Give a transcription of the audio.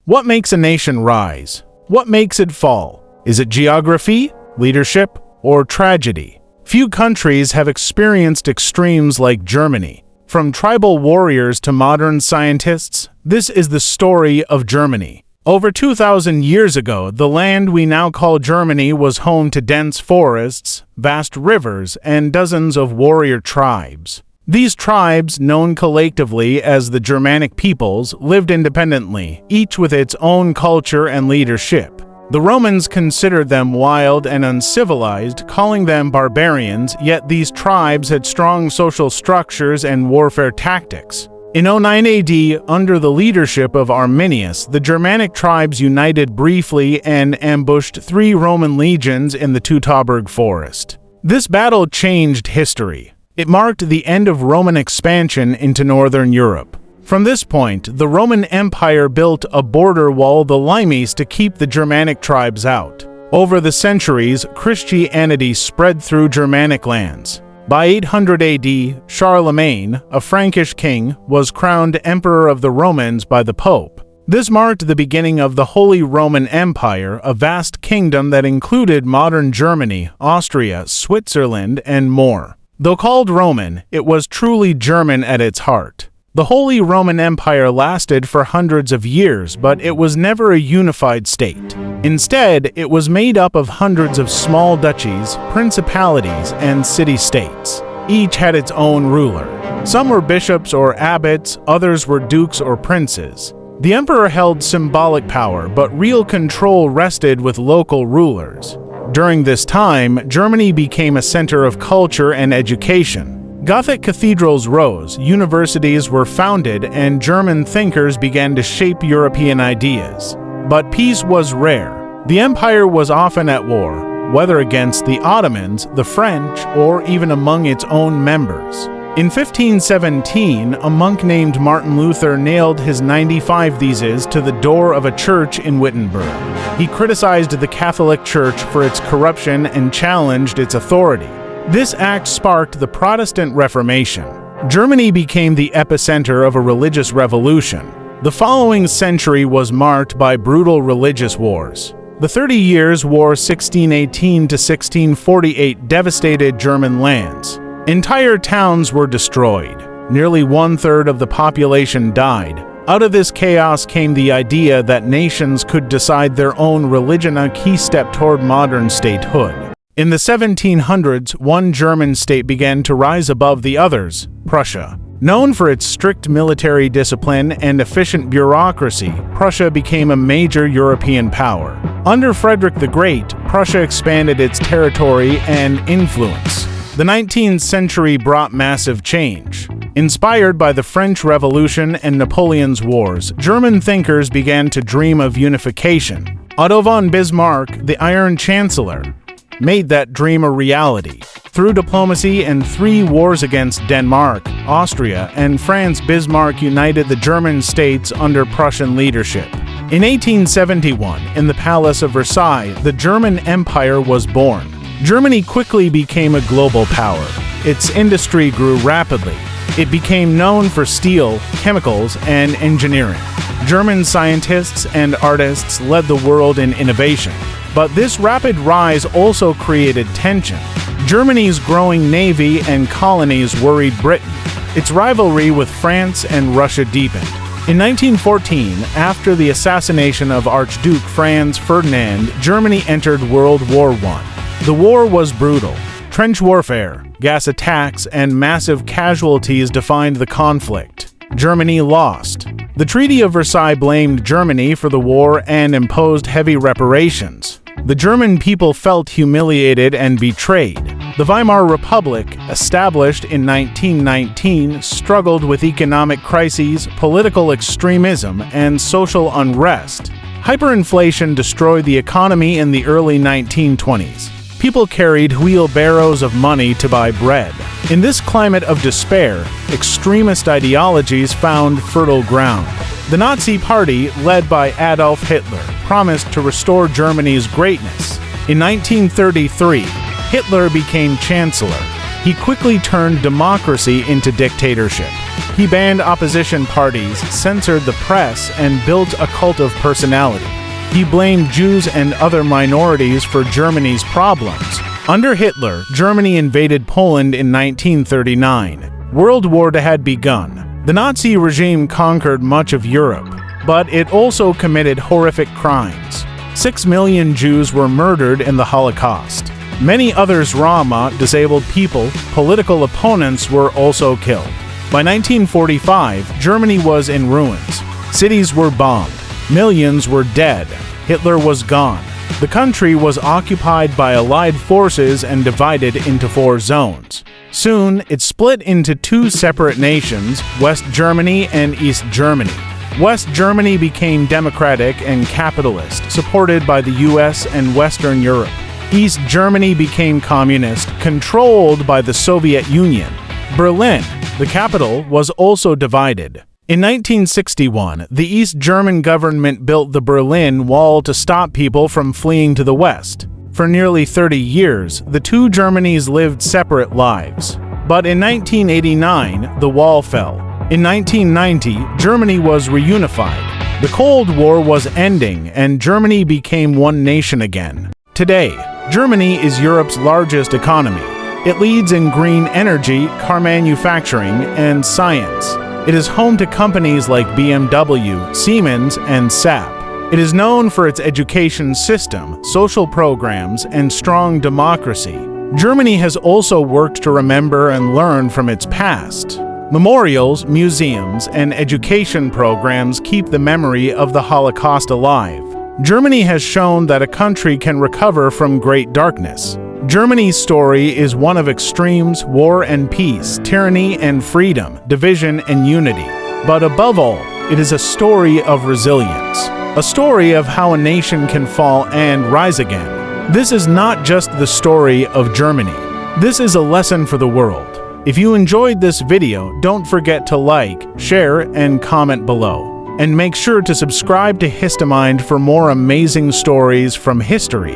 What makes a nation rise? What makes it fall? Is it geography, leadership, or tragedy? Few countries have experienced extremes like Germany. From tribal warriors to modern scientists, this is the story of Germany. Over 2,000 years ago, the land we now call Germany was home to dense forests, vast rivers, and dozens of warrior tribes. These tribes, known collectively as the Germanic peoples, lived independently, each with its own culture and leadership. The Romans considered them wild and uncivilized, calling them barbarians, yet these tribes had strong social structures and warfare tactics. In 09 AD, under the leadership of Arminius, the Germanic tribes united briefly and ambushed 3 Roman legions in the Teutoburg forest. This battle changed history. It marked the end of Roman expansion into northern Europe. From this point, the Roman Empire built a border wall, the limes, to keep the Germanic tribes out. Over the centuries, Christianity spread through Germanic lands. By 800 AD, Charlemagne, a Frankish king, was crowned Emperor of the Romans by the Pope. This marked the beginning of the Holy Roman Empire, a vast kingdom that included modern Germany, Austria, Switzerland, and more. Though called Roman, it was truly German at its heart. The Holy Roman Empire lasted for hundreds of years, but it was never a unified state. Instead, it was made up of hundreds of small duchies, principalities, and city-states. Each had its own ruler. Some were bishops or abbots, others were dukes or princes. The emperor held symbolic power, but real control rested with local rulers. During this time, Germany became a center of culture and education. Gothic cathedrals rose, universities were founded, and German thinkers began to shape European ideas. But peace was rare. The empire was often at war, whether against the Ottomans, the French, or even among its own members. In 1517, a monk named Martin Luther nailed his 95 Theses to the door of a church in Wittenberg. He criticized the Catholic Church for its corruption and challenged its authority. This act sparked the Protestant Reformation. Germany became the epicenter of a religious revolution. The following century was marked by brutal religious wars. The 30 Years' War 1618 to 1648 devastated German lands. Entire towns were destroyed. Nearly 1/3 of the population died. Out of this chaos came the idea that nations could decide their own religion, a key step toward modern statehood. In the 1700s, one German state began to rise above the others, Prussia. Known for its strict military discipline and efficient bureaucracy, Prussia became a major European power. Under Frederick the Great, Prussia expanded its territory and influence. The 19th century brought massive change. Inspired by the French Revolution and Napoleon's wars, German thinkers began to dream of unification. Otto von Bismarck, the Iron Chancellor, made that dream a reality. Through diplomacy and 3 wars against Denmark, Austria, and France, Bismarck united the German states under Prussian leadership. In 1871, in the Palace of Versailles, the German Empire was born. Germany quickly became a global power. Its industry grew rapidly. It became known for steel, chemicals, and engineering. German scientists and artists led the world in innovation. But this rapid rise also created tension. Germany's growing navy and colonies worried Britain. Its rivalry with France and Russia deepened. In 1914, after the assassination of Archduke Franz Ferdinand, Germany entered World War I. The war was brutal. Trench warfare, gas attacks, and massive casualties defined the conflict. Germany lost. The Treaty of Versailles blamed Germany for the war and imposed heavy reparations. The German people felt humiliated and betrayed. The Weimar Republic, established in 1919, struggled with economic crises, political extremism, and social unrest. Hyperinflation destroyed the economy in the early 1920s. People carried wheelbarrows of money to buy bread. In this climate of despair, extremist ideologies found fertile ground. The Nazi Party, led by Adolf Hitler, promised to restore Germany's greatness. In 1933, Hitler became chancellor. He quickly turned democracy into dictatorship. He banned opposition parties, censored the press, and built a cult of personality. He blamed Jews and other minorities for Germany's problems. Under Hitler, Germany invaded Poland in 1939. World War II had begun. The Nazi regime conquered much of Europe, but it also committed horrific crimes. 6 million Jews were murdered in the Holocaust. Many others, Roma, disabled people, political opponents were also killed. By 1945, Germany was in ruins. Cities were bombed. Millions were dead. Hitler was gone. The country was occupied by Allied forces and divided into 4 zones. Soon, it split into 2 separate nations, West Germany and East Germany. West Germany became democratic and capitalist, supported by the US and Western Europe. East Germany became communist, controlled by the Soviet Union. Berlin, the capital, was also divided. In 1961, the East German government built the Berlin Wall to stop people from fleeing to the West. For nearly 30 years, the 2 Germanys lived separate lives. But in 1989, the wall fell. In 1990, Germany was reunified. The Cold War was ending, and Germany became one nation again. Today, Germany is Europe's largest economy. It leads in green energy, car manufacturing, and science. It is home to companies like BMW, Siemens, and SAP. It is known for its education system, social programs, and strong democracy. Germany has also worked to remember and learn from its past. Memorials, museums, and education programs keep the memory of the Holocaust alive. Germany has shown that a country can recover from great darkness. Germany's story is one of extremes, war and peace, tyranny and freedom, division and unity. But above all, it is a story of resilience, a story of how a nation can fall and rise again. This is not just the story of Germany. This is a lesson for the world. If you enjoyed this video, don't forget to like, share, and comment below. And make sure to subscribe to Histomind for more amazing stories from history.